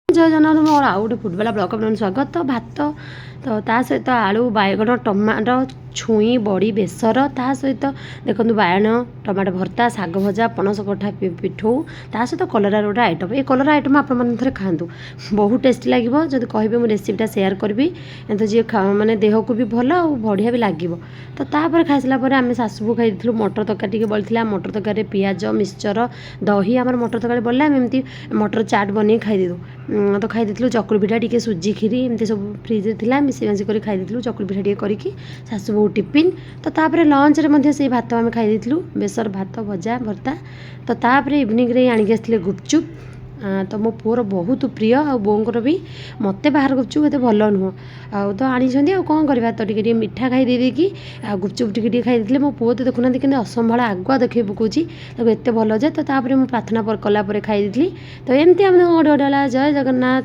जय जगन्नाथ मोर आउ गोटे फुटबाला ब्लॉग अपना स्वागत। भात तो ता सहित आलू बैगन टमाटो छुई बड़ी बेसर ता सहित देखो बायण टमाटो भर्ता साग भजा पणस कठा पिठू ता सहित कलरा गोटे आइटम। ये कलरा आइटम आप खातु बहुत टेस्टी लगे जब कहे मुझे रेसिपीटा सेयार करी तो जी मैंने देह को भी भल और बढ़िया भी लगे। तो तापर खाई सारा आम सासू खाई मटर तरकारी बढ़ी मटर तरकारी पियाज मिक्सचर दही आम मटर तरकारी बढ़ला एमती मटर चाट बन खाईदे तो खाई चकुली पिठा टी सुजी खीरी एमती सब फ्रिज थी मिसी मासी कर खाई चकुली पिठा टी करके सासू बहु टिफिन। तो तापर लंच रे से भात आम खाई बेसर भात भजा भर्ता। तो तापर इवनिंग रे आणिक आसते गुपचुप तो मो पुअर बहुत प्रिय आ बोर भी मत बाहर गुपचुप ये भल नुह आ तो आनी कौन करवा तो टे मीठा खाई देकी गुपचुप टे खाई मो पुओ तो देखुना कि असंभाल आगुआ देखे पकाउची एत भल जे। तो प्रार्थना कलापर खाई तो एमती आम गोटे गोटे जय जगन्नाथ।